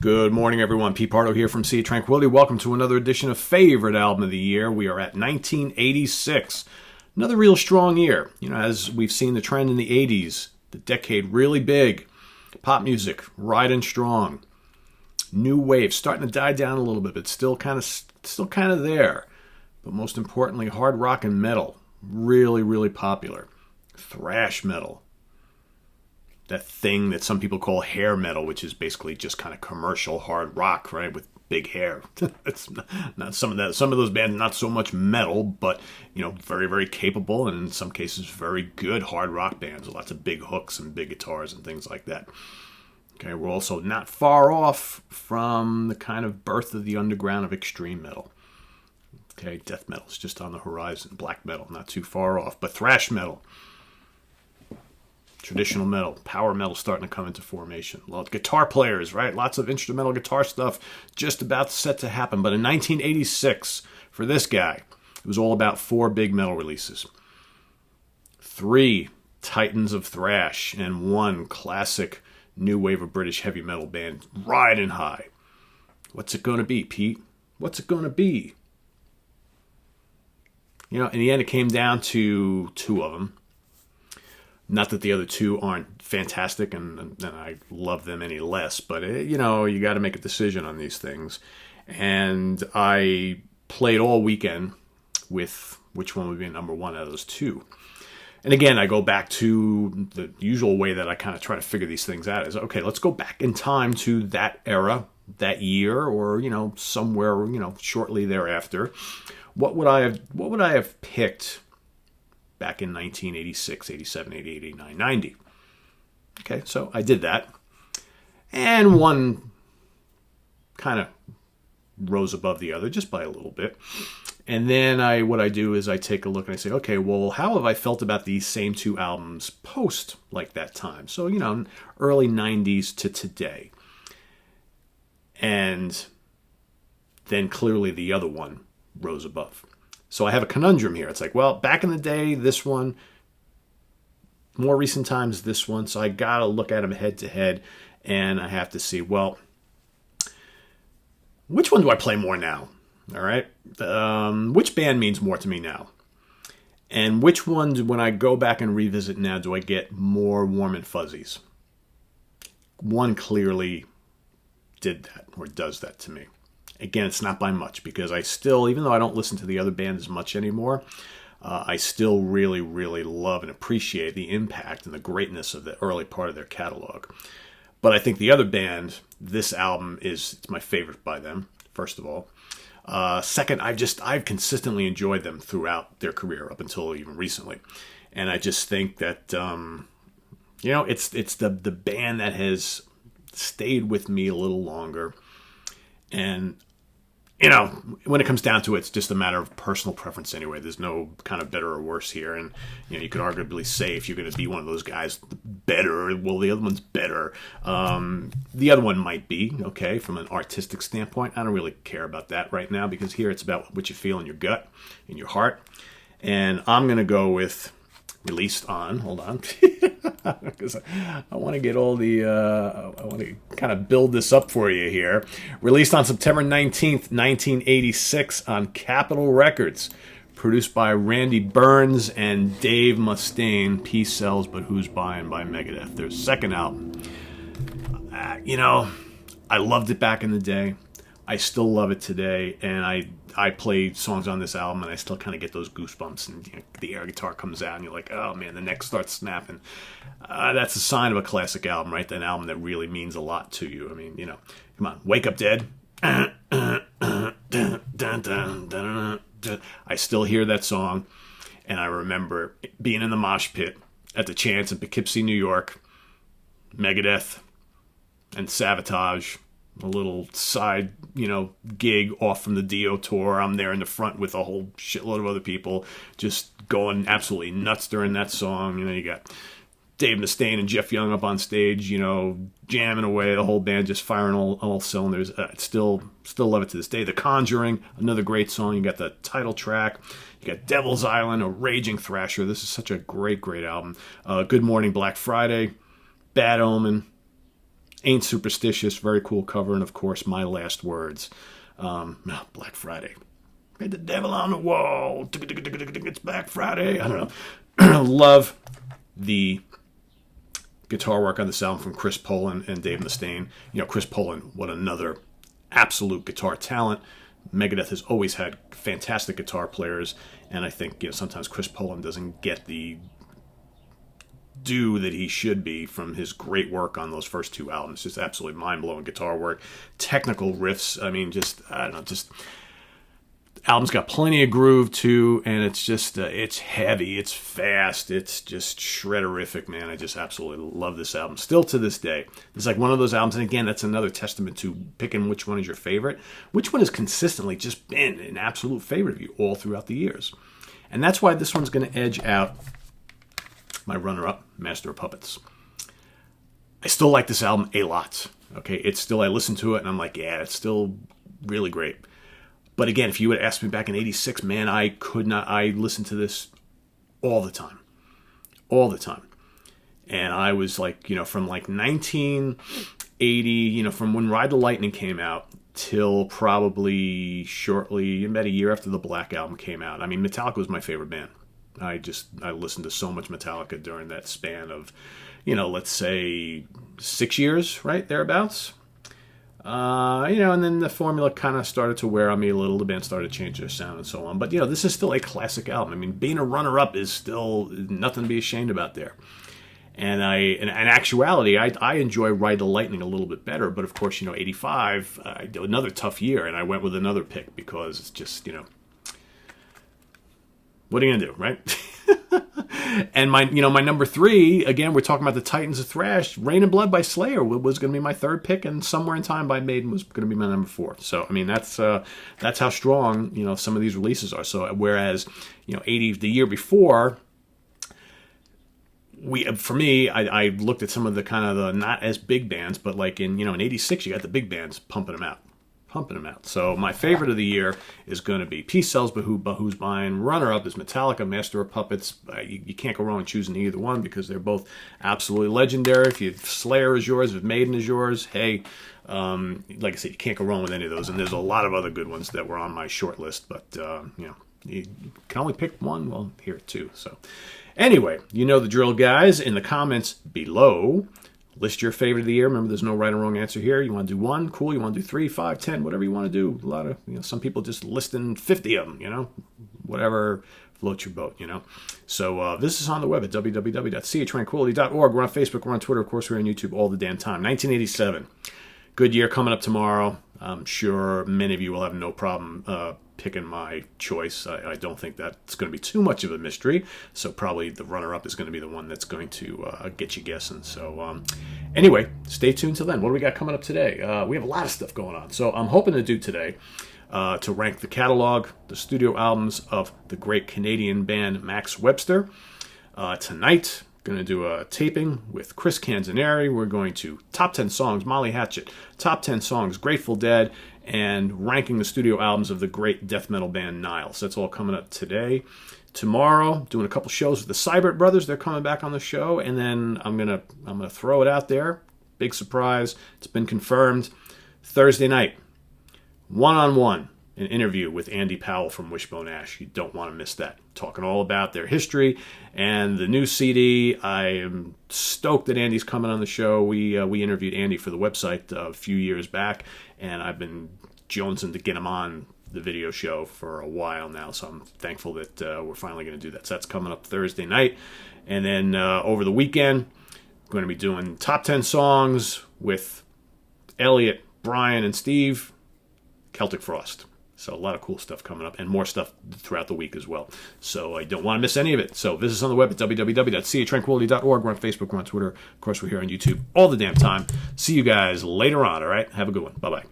Good morning, everyone. Pete Pardo here from Sea of Tranquility. Welcome to another edition of Favorite Album of the Year. We are at 1986. Another real strong year. You know, as we've seen the trend in the 80s, the decade really big. Pop music, riding strong. New wave, starting to die down a little bit, but still kind of there. But most importantly, hard rock and metal, really popular. Thrash metal. That thing that some people call hair metal, which is basically just kind of commercial hard rock, right, with big hair. It's not some of that. Some of those bands, not so much metal, but very capable, and in some cases, very good hard rock bands. Lots of big hooks and big guitars and things like that. Okay, we're also not far off from the kind of birth of the underground of extreme metal. Okay, death metal is just on the horizon. Black metal, not too far off, but thrash metal. Traditional metal, power metal starting to come into formation. Guitar players, right? Lots of instrumental guitar stuff just about set to happen. But in 1986, for this guy, it was all about 4 big metal releases. 3 titans of thrash and 1 classic new wave of British heavy metal band riding high. What's it going to be, Pete? What's it going to be? In the end, it came down to 2 of them. Not that the other 2 aren't fantastic and I love them any less, but you got to make a decision on these things. And I played all weekend with which one would be number 1 out of those 2. And again, I go back to the usual way that I kind of try to figure these things out is, okay, let's go back in time to that era, that year, or, somewhere, shortly thereafter. What would I have picked back in 1986, 87, 88, 89, 90. Okay, so I did that. And one kind of rose above the other just by a little bit. And then what I do is I take a look and I say, okay, well, how have I felt about these same 2 albums post like that time? So, early 90s to today. And then clearly the other one rose above. So I have a conundrum here. It's like, well, back in the day, this one, more recent times, this one. So I got to look at them head to head, and I have to see, well, which one do I play more now? All right. Which band means more to me now? And which ones, when I go back and revisit now, do I get more warm and fuzzies? One clearly did that or does that to me. Again, it's not by much because I still, even though I don't listen to the other band as much anymore, I still really love and appreciate the impact and the greatness of the early part of their catalog. But I think the other band, this album it's my favorite by them, first of all. Second, I've consistently enjoyed them throughout their career up until even recently. And I just think that, it's the band that has stayed with me a little longer. And, when it comes down to it, it's just a matter of personal preference anyway. There's no kind of better or worse here. And, you could arguably say if you're going to be one of those guys, better, well, the other one's better. The other one might be, okay, from an artistic standpoint. I don't really care about that right now because here it's about what you feel in your gut, in your heart. And I'm going to go with released on, hold on, because I want to get all the, I want to kind of build this up for you here. Released on September 19th, 1986 on Capitol Records. Produced by Randy Burns and Dave Mustaine. Peace Sells, But Who's Buying by Megadeth. Their second album. I loved it back in the day. I still love it today, and I play songs on this album, and I still kind of get those goosebumps, and the air guitar comes out, and you're like, oh man, the neck starts snapping. That's a sign of a classic album, right? An album that really means a lot to you. I mean, come on, Wake Up Dead. I still hear that song, and I remember being in the mosh pit at the Chance in Poughkeepsie, New York, Megadeth and Savatage. A little side, gig off from the Dio tour. I'm there in the front with a whole shitload of other people just going absolutely nuts during that song. You got Dave Mustaine and Jeff Young up on stage, jamming away, the whole band just firing all cylinders. Still love it to this day. The Conjuring, another great song. You got the title track. You got Devil's Island, a raging thrasher. This is such a great album. Good Morning Black Friday, Bad Omen, Ain't Superstitious, very cool cover, and of course, My Last Words. Black Friday. Hey, the devil on the wall. It's Black Friday. I don't know. Love the guitar work on this album from Chris Poland and Dave Mustaine. Chris Poland, what another absolute guitar talent. Megadeth has always had fantastic guitar players, and I think sometimes Chris Poland doesn't get the due that he should be from his great work on those first two albums. Just absolutely mind-blowing guitar work, technical riffs. I mean, album's got plenty of groove too, and it's just it's heavy, it's fast, it's just shredderific, man. I just absolutely love this album still to this day. It's like one of those albums, and again, that's another testament to picking which one is your favorite. Which one has consistently just been an absolute favorite of you all throughout the years. And that's why this one's going to edge out my runner-up, Master of Puppets. I still like this album a lot. Okay, I listen to it and I'm like, yeah, it's still really great. But again, if you would ask me back in 86, man, I listened to this all the time. And I was like, from like 1980, from when Ride the Lightning came out till probably shortly, about a year after the Black Album came out. I mean, Metallica was my favorite band. I listened to so much Metallica during that span of, let's say 6 years, right? Thereabouts. And then the formula kind of started to wear on me a little. The band started to change their sound and so on. But, this is still a classic album. I mean, being a runner-up is still nothing to be ashamed about there. And in actuality, I enjoy Ride the Lightning a little bit better. But, of course, 85, another tough year. And I went with another pick because it's just, what are you going to do, right? And my number 3, again, we're talking about the Titans of Thrash. Rain and Blood by Slayer was going to be my third pick, and Somewhere in Time by Maiden was going to be my number 4. So, I mean, that's how strong, some of these releases are. So, whereas, 80, the year before, I looked at some of the kind of the not as big bands, but like in 86, you got the big bands pumping them out. So my favorite of the year is going to be Peace Sells, but Who's Buying? Runner-up is Metallica, Master of Puppets. You can't go wrong choosing either one because they're both absolutely legendary. If Slayer is yours, if Maiden is yours, hey, like I said, you can't go wrong with any of those. And there's a lot of other good ones that were on my short list, but you can only pick one. Well, here too. So anyway, you know the drill, guys. In the comments below, list your favorite of the year. Remember, there's no right or wrong answer here. You want to do 1, cool. You want to do 3, 5, 10, whatever you want to do. A lot of, some people just listing 50 of them, whatever floats your boat, So this is on the web at www.seatranquility.org. We're on Facebook, we're on Twitter, of course, we're on YouTube all the damn time. 1987. Good year coming up tomorrow. I'm sure many of you will have no problem picking my choice. I don't think that's going to be too much of a mystery. So probably the runner-up is going to be the one that's going to get you guessing. So anyway, stay tuned till then. What do we got coming up today? We have a lot of stuff going on. So I'm hoping to do today to rank the catalog, the studio albums of the great Canadian band Max Webster. Tonight, going to do a taping with Chris Canzaneri. We're going to top 10 songs, Molly Hatchet, top 10 songs, Grateful Dead, and ranking the studio albums of the great death metal band Niles. That's all coming up today. Tomorrow, doing a couple shows with the Seibert Brothers. They're coming back on the show, and then I'm gonna throw it out there. Big surprise. It's been confirmed. Thursday night, one-on-one, an interview with Andy Powell from Wishbone Ash. You don't want to miss that. Talking all about their history and the new CD. I am stoked that Andy's coming on the show. We interviewed Andy for the website a few years back, and I've been jonesing to get him on the video show for a while now, so I'm thankful that we're finally going to do that. So that's coming up Thursday night. And then over the weekend, we're going to be doing top 10 songs with Elliot, Brian, and Steve, Celtic Frost. So a lot of cool stuff coming up, and more stuff throughout the week as well. So I don't want to miss any of it. So visit us on the web at www.seatranquility.org. We're on Facebook, we're on Twitter. Of course, we're here on YouTube all the damn time. See you guys later on, all right? Have a good one. Bye-bye.